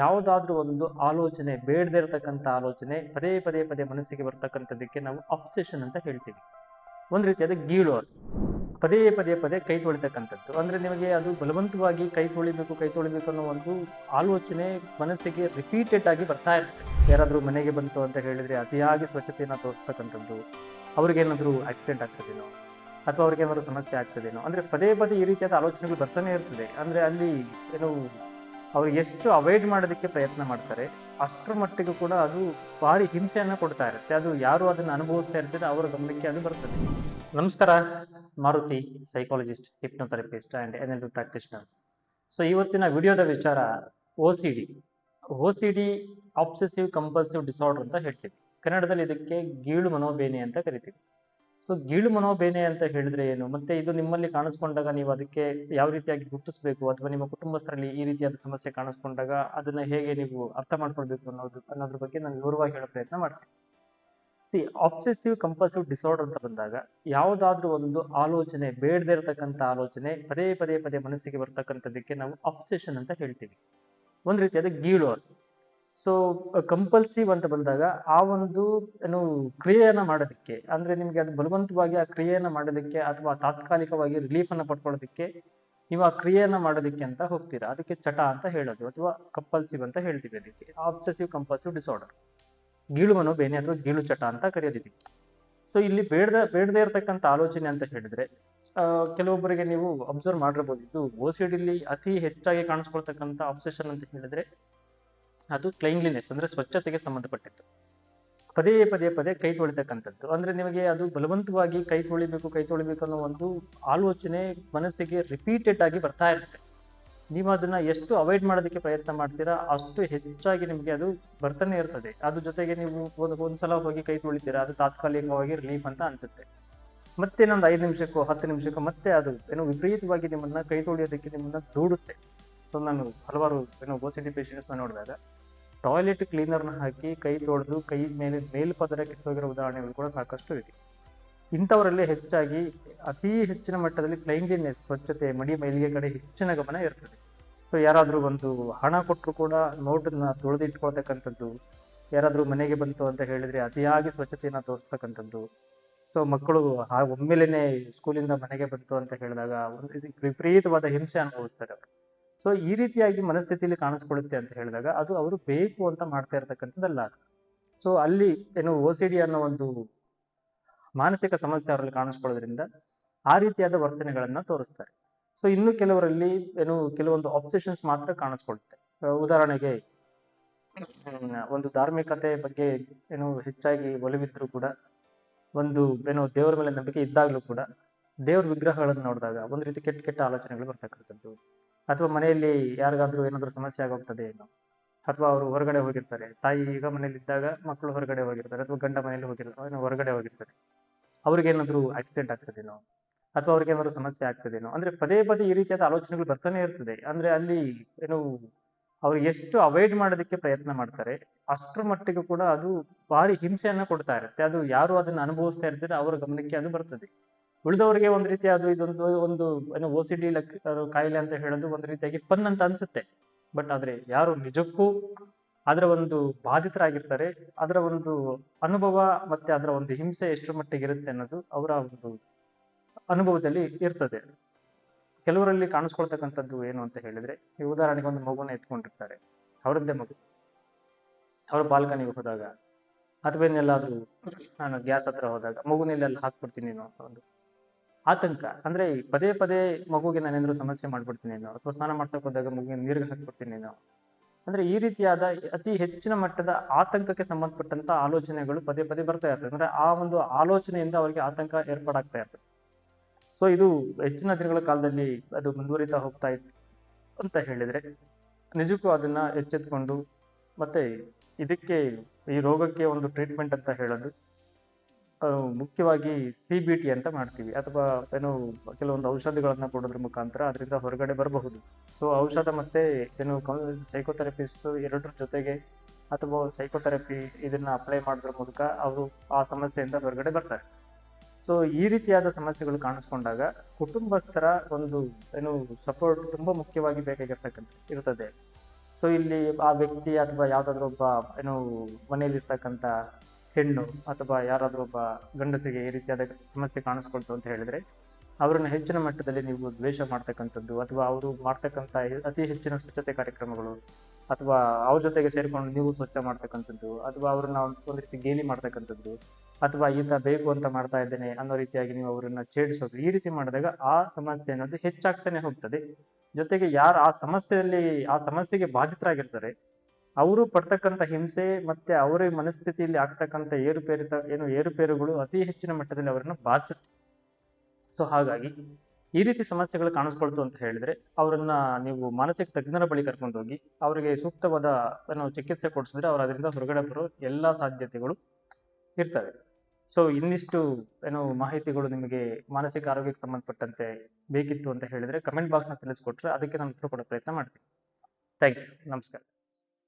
ಯಾವುದಾದ್ರೂ ಒಂದು ಆಲೋಚನೆ, ಬೇಡದೇ ಇರತಕ್ಕಂಥ ಆಲೋಚನೆ ಪದೇ ಪದೇ ಪದೇ ಮನಸ್ಸಿಗೆ ಬರ್ತಕ್ಕಂಥದ್ದಕ್ಕೆ ನಾವು ಅಬ್ಸೆಷನ್ ಅಂತ ಹೇಳ್ತೀವಿ. ಒಂದು ರೀತಿಯಾದ ಗೀಳು ಅದು. ಪದೇ ಪದೇ ಪದೇ ಕೈ ತೊಳಿತಕ್ಕಂಥದ್ದು. ಅಂದ್ರೆ ನಿಮಗೆ ಅದು ಬಲವಂತವಾಗಿ ಕೈ ತೊಳಿಬೇಕು ಅನ್ನೋ ಒಂದು ಆಲೋಚನೆ ಮನಸ್ಸಿಗೆ ರಿಪೀಟೆಡ್ ಆಗಿ ಬರ್ತಾ ಇರುತ್ತೆ. ಯಾರಾದ್ರೂ ಮನೆಗೆ ಬಂತು ಅಂತ ಹೇಳಿದ್ರೆ ಅತಿಯಾಗಿ ಸ್ವಚ್ಛತೆಯನ್ನ ತೋರಿಸ್ತಕ್ಕಂಥದ್ದು, ಅವ್ರಿಗೇನಾದ್ರೂ ಆಕ್ಸಿಡೆಂಟ್ ಆಗ್ತದೇನೋ ಅಥವಾ ಅವ್ರಿಗೇನಾದ್ರೂ ಸಮಸ್ಯೆ ಆಗ್ತದೇನೋ, ಅಂದ್ರೆ ಪದೇ ಪದೇ ಈ ರೀತಿಯಾದ ಆಲೋಚನೆಗಳು ಬರ್ತಾನೆ ಇರ್ತದೆ. ಅಂದ್ರೆ ಅಲ್ಲಿ ಏನು ಅವ್ರು ಎಷ್ಟು ಅವಾಯ್ಡ್ ಮಾಡೋದಕ್ಕೆ ಪ್ರಯತ್ನ ಮಾಡ್ತಾರೆ ಅಷ್ಟರ ಮಟ್ಟಿಗೂ ಕೂಡ ಅದು ಭಾರಿ ಹಿಂಸೆಯನ್ನ ಕೊಡ್ತಾ ಇರುತ್ತೆ. ಅದು ಯಾರು ಅದನ್ನ ಅನುಭವಿಸ್ತಾ ಇರ್ತಾರೆ ಅವರ ಗಮನಕ್ಕೆ ಅದು ಬರ್ತದೆ. ನಮಸ್ಕಾರ, Maruti, psychologist, hypnotherapist and NLP practitioner. So ಇವತ್ತಿನ ವಿಡಿಯೋದ ವಿಚಾರ OCD, ಆಬ್ಸೆಸಿವ್ ಕಂಪಲ್ಸಿವ್ ಡಿಸಾರ್ಡರ್ ಅಂತ ಹೇಳ್ತೀವಿ. ಕನ್ನಡದಲ್ಲಿ ಇದಕ್ಕೆ ಗೀಳು ಮನೋಬೇನೆ ಅಂತ ಕರಿತೀವಿ. ಸೊ ಗೀಳು ಮನೋಬೇನೆ ಅಂತ ಹೇಳಿದ್ರೆ ಏನು, ಮತ್ತೆ ಇದು ನಿಮ್ಮಲ್ಲಿ ಕಾಣಿಸ್ಕೊಂಡಾಗ ನೀವು ಅದಕ್ಕೆ ಯಾವ ರೀತಿಯಾಗಿ ಗುರುತಿಸಬೇಕು, ಅಥವಾ ನಿಮ್ಮ ಕುಟುಂಬಸ್ಥರಲ್ಲಿ ಈ ರೀತಿಯಾದ ಸಮಸ್ಯೆ ಕಾಣಿಸ್ಕೊಂಡಾಗ ಅದನ್ನ ಹೇಗೆ ನೀವು ಅರ್ಥ ಮಾಡ್ಕೊಳ್ಬೇಕು ಅನ್ನೋದ್ರ ಬಗ್ಗೆ ನಾನು ವಿವರವಾಗಿ ಹೇಳೋ ಪ್ರಯತ್ನ ಮಾಡ್ತೀನಿ. ಆಬ್ಸೆಸಿವ್ ಕಂಪಲ್ಸಿವ್ ಡಿಸಾರ್ಡರ್ ಅಂತ ಬಂದಾಗ ಯಾವುದಾದ್ರೂ ಒಂದು ಆಲೋಚನೆ, ಬೇಡದೇ ಇರತಕ್ಕಂಥ ಆಲೋಚನೆ ಪದೇ ಪದೇ ಪದೇ ಮನಸ್ಸಿಗೆ ಬರ್ತಕ್ಕಂಥದ್ದಕ್ಕೆ ನಾವು ಅಬ್ಸೆಷನ್ ಅಂತ ಹೇಳ್ತೀವಿ. ಒಂದು ರೀತಿಯಾದ ಗೀಳು ಅದು. ಸೊ ಕಂಪಲ್ಸಿವ್ ಅಂತ ಬಂದಾಗ ಆ ಒಂದು ಏನು ಕ್ರಿಯೆಯನ್ನ ಮಾಡೋದಕ್ಕೆ, ಅಂದ್ರೆ ನಿಮ್ಗೆ ಅದು ಬಲವಂತವಾಗಿ ಆ ಕ್ರಿಯೆಯನ್ನ ಮಾಡೋದಕ್ಕೆ ಅಥವಾ ತಾತ್ಕಾಲಿಕವಾಗಿ ರಿಲೀಫ್ ಅನ್ನ ಪಡ್ಕೊಳ್ಳೋದಕ್ಕೆ ನೀವು ಆ ಕ್ರಿಯೆಯನ್ನ ಮಾಡೋದಕ್ಕೆ ಅಂತ ಹೋಗ್ತೀರಾ. ಅದಕ್ಕೆ ಚಟ ಅಂತ ಹೇಳೋದು ಅಥವಾ ಕಂಪಲ್ಸಿವ್ ಅಂತ ಹೇಳ್ತೀವಿ. ಅದಕ್ಕೆ ಆಬ್ಸೆಸಿವ್ ಕಂಪಲ್ಸಿವ್ ಡಿಸಾರ್ಡರ್, ಗೀಳು ಮನೋಬೇನೆ ಅಥವಾ ಗೀಳು ಚಟ ಅಂತ ಕರೆಯೋದು ಇದಕ್ಕೆ. ಸೊ ಇಲ್ಲಿ ಬೇಡದೇ ಇರತಕ್ಕಂಥ ಆಲೋಚನೆ ಅಂತ ಹೇಳಿದ್ರೆ ಕೆಲವೊಬ್ಬರಿಗೆ ನೀವು ಅಬ್ಸರ್ವ್ ಮಾಡಿರ್ಬೋದು, ಇದು OCDಲಿ ಅತಿ ಹೆಚ್ಚಾಗಿ ಕಾಣಿಸ್ಕೊಳ್ತಕ್ಕಂಥ ಆಬ್ಸೆಷನ್ ಅಂತ ಹೇಳಿದ್ರೆ ಅದು ಕ್ಲೈನ್ಲಿನೆಸ್, ಅಂದ್ರೆ ಸ್ವಚ್ಛತೆಗೆ ಸಂಬಂಧಪಟ್ಟಿತ್ತು. ಪದೇ ಪದೇ ಪದೇ ಕೈ ತೊಳಿತಕ್ಕಂಥದ್ದು. ಅಂದ್ರೆ ನಿಮಗೆ ಅದು ಬಲವಂತವಾಗಿ ಕೈ ತೊಳಿಬೇಕು ಅನ್ನೋ ಒಂದು ಆಲೋಚನೆ ಮನಸ್ಸಿಗೆ ರಿಪೀಟೆಡ್ ಆಗಿ ಬರ್ತಾ ಇರುತ್ತೆ. ನೀವು ಅದನ್ನ ಎಷ್ಟು ಅವಾಯ್ಡ್ ಮಾಡೋದಕ್ಕೆ ಪ್ರಯತ್ನ ಮಾಡ್ತೀರಾ ಅಷ್ಟು ಹೆಚ್ಚಾಗಿ ನಿಮಗೆ ಅದು ಬರ್ತಾನೆ ಇರ್ತದೆ. ಅದ್ರ ಜೊತೆಗೆ ನೀವು ಒಂದ್ಸಲ ಹೋಗಿ ಕೈ ತೊಳಿತೀರಾ, ಅದು ತಾತ್ಕಾಲಿಕವಾಗಿ ರಿಲೀಫ್ ಅಂತ ಅನ್ಸುತ್ತೆ. ಮತ್ತೆ ಇನ್ನೊಂದು 5 ನಿಮಿಷಕ್ಕೋ 10 ನಿಮಿಷಕ್ಕೋ ಮತ್ತೆ ಅದು ವಿಪರೀತವಾಗಿ ನಿಮ್ಮನ್ನ ಕೈ ತೊಳೆಯೋದಕ್ಕೆ ನಿಮ್ಮನ್ನ ದೂಡುತ್ತೆ. ಸೊ ನಾನು ಹಲವಾರು OCD ಪೇಷಂಟ್ಸ್ನ ನೋಡಿದಾಗ ಟಾಯ್ಲೆಟ್ ಕ್ಲೀನರ್ನ ಹಾಕಿ ಕೈ ತೊಳೆದು ಕೈ ಮೇಲೆ ಮೇಲ್ಪದರ ಕಿತ್ತೋಗಿರೋ ಉದಾಹರಣೆಗಳು ಕೂಡ ಸಾಕಷ್ಟು ಇದೆ. ಇಂಥವರಲ್ಲಿ ಹೆಚ್ಚಾಗಿ ಅತಿ ಹೆಚ್ಚಿನ ಮಟ್ಟದಲ್ಲಿ ಕ್ಲೈನ್ಲಿನೆಸ್, ಸ್ವಚ್ಛತೆ, ಮೈಲಿಗೆ ಕಡೆ ಹೆಚ್ಚಿನ ಗಮನ ಇರ್ತದೆ. ಸೊ ಯಾರಾದರೂ ಒಂದು ಹಣ ಕೊಟ್ಟರು ಕೂಡ ನೋಟನ್ನ ತೊಳೆದಿಟ್ಕೊಳ್ತಕ್ಕಂಥದ್ದು, ಯಾರಾದರೂ ಮನೆಗೆ ಬಂತು ಅಂತ ಹೇಳಿದ್ರೆ ಅತಿಯಾಗಿ ಸ್ವಚ್ಛತೆಯನ್ನ ತೋರಿಸ್ತಕ್ಕಂಥದ್ದು. ಸೊ ಮಕ್ಕಳು ಒಮ್ಮೆಲೇನೆ ಸ್ಕೂಲಿಂದ ಮನೆಗೆ ಬಂತು ಅಂತ ಹೇಳಿದಾಗ ಒಂದು ವಿಪರೀತವಾದ ಹಿಂಸೆ ಅನುಭವಿಸ್ತಾರೆ ಅವರು. ಸೊ ಈ ರೀತಿಯಾಗಿ ಮನಸ್ಥಿತಿಯಲ್ಲಿ ಕಾಣಿಸ್ಕೊಳ್ಳುತ್ತೆ ಅಂತ ಹೇಳಿದಾಗ ಅದು ಅವರು ಬೇಕು ಅಂತ ಮಾಡ್ತಾ ಇರ್ತಕ್ಕಂಥದ್ದಲ್ಲ. ಸೊ ಅಲ್ಲಿ OCD ಅನ್ನೋ ಒಂದು ಮಾನಸಿಕ ಸಮಸ್ಯೆ ಅವರಲ್ಲಿ ಕಾಣಿಸ್ಕೊಳ್ಳೋದ್ರಿಂದ ಆ ರೀತಿಯಾದ ವರ್ತನೆಗಳನ್ನ ತೋರಿಸ್ತಾರೆ. ಸೊ ಇನ್ನು ಕೆಲವರಲ್ಲಿ ಕೆಲವೊಂದು ಆಬ್ಸೆಷನ್ಸ್ ಮಾತ್ರ ಕಾಣಿಸ್ಕೊಳ್ಳುತ್ತೆ. ಉದಾಹರಣೆಗೆ ಒಂದು ಧಾರ್ಮಿಕತೆ ಬಗ್ಗೆ ಹೆಚ್ಚಾಗಿ ಒಲವಿದ್ರು ಕೂಡ, ಒಂದು ದೇವರ ಮೇಲೆ ನಂಬಿಕೆ ಇದ್ದಾಗಲೂ ಕೂಡ ದೇವ್ರ ವಿಗ್ರಹಗಳನ್ನು ನೋಡಿದಾಗ ಒಂದು ರೀತಿ ಕೆಟ್ಟ ಆಲೋಚನೆಗಳು ಬರ್ತಕ್ಕಂಥದ್ದು. ಅಥವಾ ಮನೆಯಲ್ಲಿ ಯಾರಿಗಾದ್ರೂ ಏನಾದ್ರೂ ಸಮಸ್ಯೆ ಆಗೋಗ್ತದೆ ಏನೋ, ಅಥವಾ ಅವರು ಹೊರಗಡೆ ಹೋಗಿರ್ತಾರೆ, ತಾಯಿ ಈಗ ಮನೇಲಿ ಇದ್ದಾಗ ಮಕ್ಕಳು ಹೊರಗಡೆ ಹೋಗಿರ್ತಾರೆ, ಅಥವಾ ಗಂಡ ಮನೇಲಿ ಹೊರಗಡೆ ಹೋಗಿರ್ತಾರೆ, ಅವ್ರಿಗೇನಾದ್ರೂ ಆಕ್ಸಿಡೆಂಟ್ ಆಗ್ತದೇನೋ ಅಥವಾ ಅವ್ರಿಗೇನಾದ್ರೂ ಸಮಸ್ಯೆ ಆಗ್ತದೇನೋ, ಅಂದ್ರೆ ಪದೇ ಪದೇ ಈ ರೀತಿಯಾದ ಆಲೋಚನೆಗಳು ಬರ್ತಾನೆ ಇರ್ತದೆ. ಅಂದ್ರೆ ಅಲ್ಲಿ ಅವ್ರು ಎಷ್ಟು ಅವಾಯ್ಡ್ ಮಾಡೋದಕ್ಕೆ ಪ್ರಯತ್ನ ಮಾಡ್ತಾರೆ ಅಷ್ಟರ ಮಟ್ಟಿಗೂ ಕೂಡ ಅದು ಭಾರಿ ಹಿಂಸೆಯನ್ನ ಕೊಡ್ತಾ ಇರುತ್ತೆ. ಅದು ಯಾರು ಅದನ್ನ ಅನುಭವಿಸ್ತಾ ಇರ್ತಾರೆ ಅವರ ಗಮನಕ್ಕೆ ಅದು ಬರ್ತದೆ. ಉಳಿದವರಿಗೆ ಒಂದು ರೀತಿ ಅದು ಒಂದು OCD ಕಾಯಿಲೆ ಅಂತ ಹೇಳೋದು ಒಂದು ರೀತಿಯಾಗಿ ಫನ್ ಅಂತ ಅನ್ಸುತ್ತೆ. ಬಟ್ ಆದ್ರೆ ಯಾರು ನಿಜಕ್ಕೂ ಅದರ ಒಂದು ಬಾಧಿತರಾಗಿರ್ತಾರೆ, ಅದರ ಒಂದು ಅನುಭವ ಮತ್ತೆ ಅದರ ಒಂದು ಹಿಂಸೆ ಎಷ್ಟರ ಮಟ್ಟಿಗೆ ಇರುತ್ತೆ ಅನ್ನೋದು ಅವರ ಒಂದು ಅನುಭವದಲ್ಲಿ ಇರ್ತದೆ. ಕೆಲವರಲ್ಲಿ ಕಾಣಿಸ್ಕೊಳ್ತಕ್ಕಂಥದ್ದು ಏನು ಅಂತ ಹೇಳಿದ್ರೆ, ಈ ಉದಾಹರಣೆಗೆ ಒಂದು ಮಗುನ ಎತ್ಕೊಂಡಿರ್ತಾರೆ, ಅವರದ್ದೇ ಮಗು, ಅವ್ರ ಬಾಲ್ಕನಿಗೆ ಹೋದಾಗ ಅಥವಾ ಇನ್ನೆಲ್ಲಾದ್ರೂ ನಾನು ಗ್ಯಾಸ್ ಹತ್ರ ಹೋದಾಗ ಮಗುನೆಲ್ಲ ಹಾಕ್ಬಿಡ್ತೀನಿ ಅನ್ನೋ ಒಂದು ಆತಂಕ. ಅಂದ್ರೆ ಪದೇ ಪದೇ ಮಗುಗೆ ನಾನೇನಾದ್ರೂ ಸಮಸ್ಯೆ ಮಾಡ್ಬಿಡ್ತೀನೇನೋ, ಅಥವಾ ಸ್ನಾನ ಮಾಡ್ಸಕ್ ಹೋದಾಗ ಮಗುವಿನ ನೀರಿಗೆ ಹಾಕ್ಬಿಡ್ತೀನೇನೋ, ಅಂದ್ರೆ ಈ ರೀತಿಯಾದ ಅತಿ ಹೆಚ್ಚಿನ ಮಟ್ಟದ ಆತಂಕಕ್ಕೆ ಸಂಬಂಧಪಟ್ಟಂತ ಆಲೋಚನೆಗಳು ಪದೇ ಪದೇ ಬರ್ತಾ ಇರ್ತದೆ. ಅಂದ್ರೆ ಆ ಒಂದು ಆಲೋಚನೆಯಿಂದ ಅವರಿಗೆ ಆತಂಕ ಏರ್ಪಾಡಾಗ್ತಾ ಇರ್ತದೆ. ಸೊ ಇದು ಹೆಚ್ಚಿನ ದಿನಗಳ ಕಾಲದಲ್ಲಿ ಅದು ಮುಂದುವರಿತಾ ಹೋಗ್ತಾ ಇತ್ತು ಅಂತ ಹೇಳಿದ್ರೆ ನಿಜಕ್ಕೂ ಅದನ್ನ ಎಚ್ಚೆತ್ಕೊಂಡು, ಮತ್ತೆ ಇದಕ್ಕೆ ಈ ರೋಗಕ್ಕೆ ಒಂದು ಟ್ರೀಟ್ಮೆಂಟ್ ಅಂತ ಹೇಳೋದು ಮುಖ್ಯವಾಗಿ CBT ಅಂತ ಮಾಡ್ತೀವಿ, ಅಥವಾ ಕೆಲವೊಂದು ಔಷಧಿಗಳನ್ನ ಕೊಡೋದ್ರ ಮುಖಾಂತರ ಅದರಿಂದ ಹೊರಗಡೆ ಬರಬಹುದು. ಸೊ ಔಷಧ ಮತ್ತೆ ಸೈಕೋಥೆರಪಿಸ್ಟ್ ಎರಡರ ಜೊತೆಗೆ ಅಥವಾ ಸೈಕೋಥೆರಪಿ ಇದನ್ನ ಅಪ್ಲೈ ಮಾಡೋದ್ರ ಮೂಲಕ ಅವರು ಆ ಸಮಸ್ಯೆಯಿಂದ ಹೊರಗಡೆ ಬರ್ತಾರೆ. ಸೊ ಈ ರೀತಿಯಾದ ಸಮಸ್ಯೆಗಳು ಕಾಣಿಸ್ಕೊಂಡಾಗ ಕುಟುಂಬಸ್ಥರ ಒಂದು ಸಪೋರ್ಟ್ ತುಂಬಾ ಮುಖ್ಯವಾಗಿ ಬೇಕಾಗಿರ್ತಕ್ಕಂಥ ಇರ್ತದೆ. ಸೊ ಇಲ್ಲಿ ಆ ವ್ಯಕ್ತಿ ಅಥವಾ ಯಾವ್ದಾದ್ರು ಒಬ್ಬ ಏನು ಮನೆಯಲ್ಲಿರ್ತಕ್ಕಂಥ ಹೆಣ್ಣು ಅಥವಾ ಯಾರಾದ್ರೂ ಒಬ್ಬ ಗಂಡಸಿಗೆ ಈ ರೀತಿಯಾದ ಸಮಸ್ಯೆ ಕಾಣಿಸ್ಕೊಳ್ತು ಅಂತ ಹೇಳಿದ್ರೆ ಅವರನ್ನು ಹೆಚ್ಚಿನ ಮಟ್ಟದಲ್ಲಿ ನೀವು ದ್ವೇಷ ಮಾಡ್ತಕ್ಕಂಥದ್ದು ಅಥವಾ ಅವರು ಮಾಡ್ತಕ್ಕಂಥ ಅತಿ ಹೆಚ್ಚಿನ ಸ್ವಚ್ಛತೆ ಕಾರ್ಯಕ್ರಮಗಳು ಅಥವಾ ಅವ್ರ ಜೊತೆಗೆ ಸೇರ್ಕೊಂಡು ನೀವು ಸ್ವಚ್ಛ ಮಾಡ್ತಕ್ಕಂಥದ್ದು ಅಥವಾ ಅವ್ರನ್ನ ಒಂದು ರೀತಿ ಗೇಲಿ ಮಾಡ್ತಕ್ಕಂಥದ್ದು ಅಥವಾ ಈತ ಬೇಕು ಅಂತ ಮಾಡ್ತಾ ಇದ್ದೇನೆ ಅನ್ನೋ ರೀತಿಯಾಗಿ ನೀವು ಅವರನ್ನ ಛೇಡಿಸೋದು, ಈ ರೀತಿ ಮಾಡಿದಾಗ ಆ ಸಮಸ್ಯೆ ಅನ್ನೋದು ಹೆಚ್ಚಾಗ್ತಾನೆ ಹೋಗ್ತದೆ. ಜೊತೆಗೆ ಯಾರು ಆ ಸಮಸ್ಯೆಗೆ ಬಾಧಿತರಾಗಿರ್ತಾರೆ ಅವರು ಪಡ್ತಕ್ಕಂಥ ಹಿಂಸೆ ಮತ್ತೆ ಅವರ ಮನಸ್ಥಿತಿಯಲ್ಲಿ ಆಗ್ತಕ್ಕಂಥ ಏರುಪೇರುಗಳು ಅತಿ ಹೆಚ್ಚಿನ ಮಟ್ಟದಲ್ಲಿ ಅವರನ್ನು ಬಾಧಿಸುತ್ತೆ. ಸೊ ಹಾಗಾಗಿ ಈ ರೀತಿ ಸಮಸ್ಯೆಗಳು ಕಾಣಿಸ್ಕೊಳ್ತು ಅಂತ ಹೇಳಿದ್ರೆ ಅವರನ್ನ ನೀವು ಮಾನಸಿಕ ತಜ್ಞರ ಬಳಿ ಕರ್ಕೊಂಡು ಹೋಗಿ ಅವರಿಗೆ ಸೂಕ್ತವಾದ ಚಿಕಿತ್ಸೆ ಕೊಡಿಸಿದ್ರೆ ಅವ್ರು ಅದರಿಂದ ಹೊರಗಡೆ ಬರೋ ಎಲ್ಲಾ ಸಾಧ್ಯತೆಗಳು ಇರ್ತವೆ. ಸೊ ಇನ್ನಿಷ್ಟು ಮಾಹಿತಿಗಳು ನಿಮಗೆ ಮಾನಸಿಕ ಆರೋಗ್ಯಕ್ಕೆ ಸಂಬಂಧಪಟ್ಟಂತೆ ಬೇಕಿತ್ತು ಅಂತ ಹೇಳಿದ್ರೆ ಕಮೆಂಟ್ ಬಾಕ್ಸ್ನ ತಿಳಿಸ್ಕೊಟ್ರೆ ಅದಕ್ಕೆ ನಾನು ಉತ್ತರ ಕೊಡೋ ಪ್ರಯತ್ನ ಮಾಡ್ತೀನಿ. Thank you. ನಮಸ್ಕಾರ.